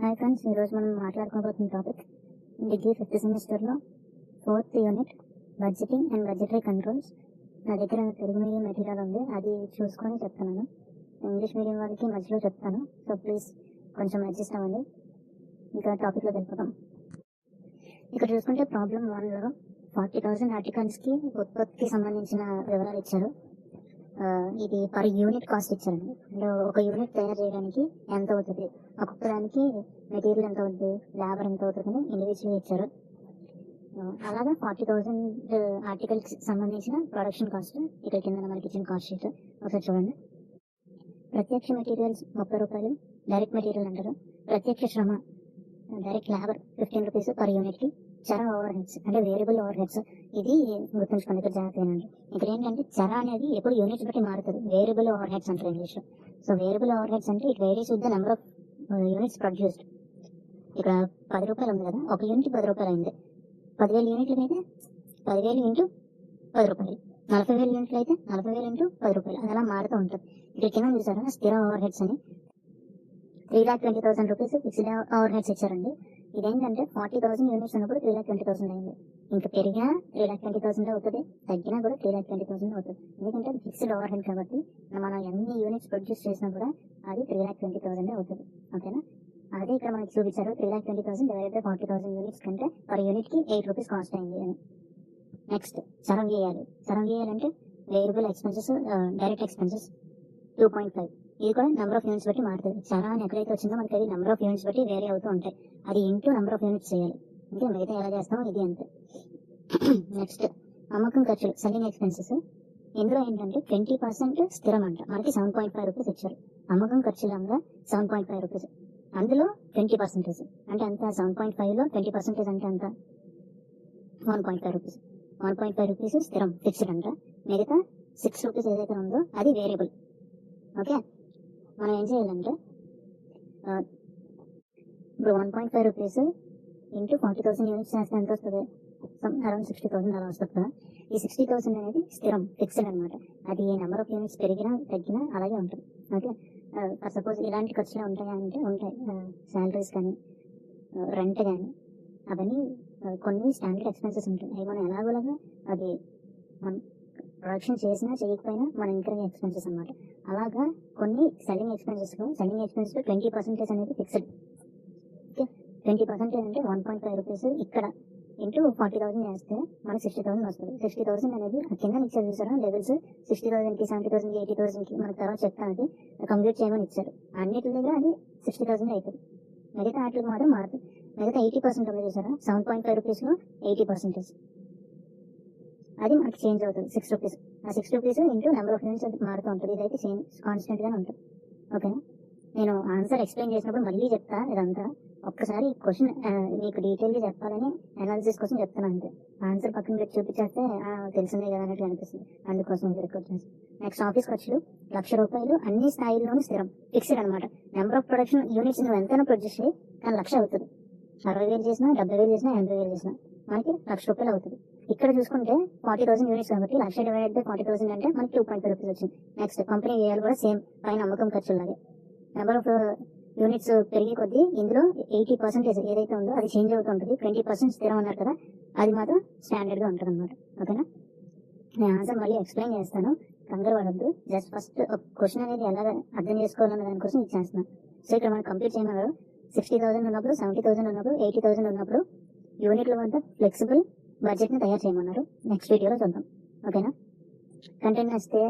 Hi friends, ఈరోజు మనం మాట్లాడుకోబోతున్న topic degree 5th సెమిస్టర్లో 4th unit budgeting and budgetary controls. నా దగ్గర తెలుగు మీడియం మెటీరియల్ ఉంది, అది చూసుకొని చెప్తున్నాను. ఇంగ్లీష్ మీడియం వాళ్ళకి మధ్యలో చెప్తాను, సో ప్లీజ్ కొంచెం అడ్జస్ట్ అవ్వండి. ఇంకా టాపిక్లో వెళ్ళిపోతాం. ఇక్కడ చూసుకుంటే ప్రాబ్లం 1లో 40,000 ఆర్టికల్స్కి ఉత్పత్తికి సంబంధించిన వివరాలు ఇచ్చారు. ఇది పర్ యూనిట్ కాస్ట్ ఇచ్చారండి. అంటే ఒక యూనిట్ తయారు చేయడానికి ఎంత అవుతుంది, ఒక్కొక్క దానికి మెటీరియల్ ఎంత అవుతుంది, లేబర్ ఎంత అవుతుంది అని ఇండివిజువల్గా ఇచ్చారు. అలాగా 40,000 ఆర్టికల్స్ సంబంధించిన ప్రొడక్షన్ కాస్ట్ ఇక్కడ కింద మనకి ఇచ్చిన కాస్ట్ షీట్ ఒకసారి చూడండి. ప్రత్యక్ష మెటీరియల్స్ 30 రూపాయలు, డైరెక్ట్ మెటీరియల్ అంటారు. ప్రత్యక్ష శ్రమ డైరెక్ట్ లేబర్ 15 రూపీస్ పర్ యూనిట్కి. చర ఓవర్ హెడ్స్ అంటే వేరియబుల్ ఓవర్ హెడ్స్, ఇది గుర్తుంచుకోండి, ఇక్కడ జాగ్రత్తగానండి. ఇక్కడ ఏంటంటే చర అనేది ఎప్పుడు యూనిట్స్ బట్టి మారుతుంది, వేరియబుల్ ఓవర్ హెడ్స్ అంటారు ఇంగ్లీష్లో. సో వేరియబుల్ ఓవర్ హెడ్స్ అంటే it varies with the number of units produced. ఇక్కడ 10 రూపాయలు ఉంది కదా, ఒక యూనిట్ 10 రూపాయలు అయింది. 10,000 యూనిట్లు అయితే 10,000 ఇంటూ 10 రూపాయలు, 40,000 యూనిట్లు అయితే 40,000 ఇంటూ 10 రూపాయలు, అది అలా మారుతూ ఉంటుంది. ఇక్కడ కింద చూసారా స్థిర ఓవర్ హెడ్స్ అని 3,20,000 రూపీస్ ఫిక్స్డ్ ఓవర్ హెడ్స్ ఇచ్చారండి. ఇదేంటంటే 40,000 యూనిట్స్ ఉన్నప్పుడు 3,20,000 అయింది. ఇంకా పెరిగినా 3,20,000 అవుతుంది, తగ్గినా కూడా 3,20,000 అవుతుంది. ఎందుకంటే అది ఫిక్స్డ్ ఓవర్ హెడ్ కాబట్టి మనం ఎన్ని యూనిట్స్ ప్రొడ్యూస్ చేసినా కూడా అది 3,20,000 అవుతుంది. ఓకేనా, అదే ఇక్కడ మనకి చూపించారు 3,20,000 డివైడెడ్ బై 40,000 యూనిట్స్ కంటే పర్ యూనిట్కి 8 రూపీస్ కాస్ట్ అయింది అని. నెక్స్ట్ చరం వ్యయాలు. చరం వ్యయాలంటే వేరియబుల్ ఎక్స్పెన్సెస్, డైరెక్ట్ ఎక్స్పెన్సెస్ 2.5. ఇది కూడా నెంబర్ ఆఫ్ యూనిట్స్ బట్టి మారుతుంది. చరా అని ఎక్కడైతే వచ్చిందో మనకి అది నెంబర్ ఆఫ్ యూనిట్స్ బట్టి వేరీ అవుతూ ఉంటాయి. అది ఇంటూ నెంబర్ ఆఫ్ యూనిట్స్ చేయాలి. ఇంకా మిగతా ఎలా చేస్తామో ఇది అంతే. నెక్స్ట్ అమ్మకం ఖర్చులు, సెల్లింగ్ ఎక్స్పెన్సెస్. ఇందులో ఏంటంటే 20% స్థిరం అంట, మనకి 7.5 రూపీస్ ఇచ్చారు. అమ్మకం ఖర్చులు అనగా 7.5 రూపీస్, అందులో 20% అంటే ఎంత, 7.5లో 20% అంటే ఎంత, 1.5 రూపీస్. 1.5 రూపీస్ స్థిరం ఫిక్స్డ్ అంట, మిగతా 6 రూపీస్ ఏదైతే ఉందో అది వేరియబుల్. ఓకే, మనం ఏం చేయాలంటే ఇప్పుడు 1.5 రూపీస్ ఇంటూ 40,000 యూనిట్స్ చేస్తే ఎంత వస్తుంది, అరౌండ్ 60,000 అలా వస్తుంది కదా. ఈ 60,000 అనేది స్థిరం ఫిక్స్డ్ అనమాట, అది నెంబర్ ఆఫ్ యూనిట్స్ పెరిగినా తగ్గినా అలాగే ఉంటుంది. ఓకే, ఫర్ సపోజ్ ఇలాంటి ఖర్చులు ఉంటాయా అంటే ఉంటాయి, శాలరీస్ కానీ రెంట్ కానీ అవన్నీ కొన్ని స్టాండర్డ్ ఎక్స్పెన్సెస్ ఉంటాయి. అవి మనం ఎలాగోలాగా అది మనం ప్రొడక్షన్ చేసినా చేయకపోయినా మన ఇంకరింగ్ ఎక్స్పెన్సెస్ అనమాట. అలాగా కొన్ని సెల్లింగ్ ఎక్స్పెన్సెస్ 20% అనేది ఫిక్స్డ్. ఓకే, 20% అంటే 1.5 రూపీస్ ఇక్కడ ఇంటూ 40,000 చేస్తే మనకి 60,000 వస్తుంది. 60,000 అనేది కింద ఇచ్చారు చూసారా లెవెల్స్, 60,000కి 70,000కి 80,000కి మనకు తర్వాత చెప్తాను, అది కంప్లీట్ చేయమని ఇచ్చారు. అన్నిటి దగ్గర అది 60,000 అవుతుంది. మిగతా వాటికి మాత్రం మారుతుంది. మిగతా 80% ఉంది చూసారా, 7.5 రూపీస్లో 80% అది మనకి చేంజ్ అవుతుంది 6 రూపీస్. ఆ 6 rupees into number of units అది మారుతూ ఉంటుంది. ఇదైతే సేమ్ కాన్స్టెంట్గానే ఉంటుంది. ఓకేనా, నేను ఆన్సర్ ఎక్స్ప్లెయిన్ చేసినప్పుడు మళ్ళీ చెప్తా, ఇదంతా ఒక్కసారి క్వశ్చన్ మీకు డీటెయిల్గా చెప్పాలని అనాలిసిస్ కోసం చెప్తాను అంతే. ఆన్సర్ పక్కన పెట్టి చూపించేస్తే తెలిసిందే కదా అన్నట్టు అనిపిస్తుంది, అందుకోసం రికార్డ్ చేసి. నెక్స్ట్ ఆఫీస్ ఖర్చులు 1,00,000 రూపాయలు అన్ని స్థాయిల్లోనూ స్థిరం ఫిక్స్డ్ అనమాట. నెంబర్ ఆఫ్ ప్రొడక్షన్ యూనిట్స్ నువ్వు ఎంతైనా ప్రొడ్యూస్ చేయి కానీ 1,00,000 అవుతుంది. 60,000 చేసినా, 70,000 చేసినా, 80,000 చేసినా మనకి 1,00,000 రూపాయలు అవుతుంది. ఇక్కడ చూసుకుంటే 40,000 యూనిట్స్ కాబట్టి 1,00,000 డివైడెడ్ బై 40,000 అంటే మనకి 2.5 రూపీస్ వచ్చింది. నెక్స్ట్ కంపెనీ వ్యయాలు కూడా సేమ్, పైన అమ్మకం ఖర్చులు లాగే నెంబర్ ఆఫ్ యూనిట్స్ పెరిగే కొద్దీ ఇందులో 80% ఏదైతే ఉందో అది చేంజ్ అవుతూ ఉంటుంది. 20% స్థిరం అన్నారు కదా, అది మాత్రం స్టాండర్డ్గా ఉంటుంది అనమాట. ఓకేనా, నేను ఆన్సర్ మళ్ళీ ఎక్స్ప్లెయిన్ చేస్తాను, కంగారు పడద్దు. జస్ట్ ఫస్ట్ క్వశ్చన్ అనేది ఎలా అర్థం చేసుకోవాలన్న దానికోసం ఇచ్చేస్తున్నాను. సో ఇక్కడ మనం కంప్లీట్ చేయమన్నారు. 60,000 ఉన్నప్పుడు, 70,000 ఉన్నప్పుడు, 80,000 ఉన్నప్పుడు యూనిట్ల వద్ద ఫ్లెక్సిబుల్ బడ్జెట్ని తయారు చేయమన్నారు. నెక్స్ట్ వీడియోలో చూద్దాం. ఓకేనా, కంటెంట్ నచ్చితే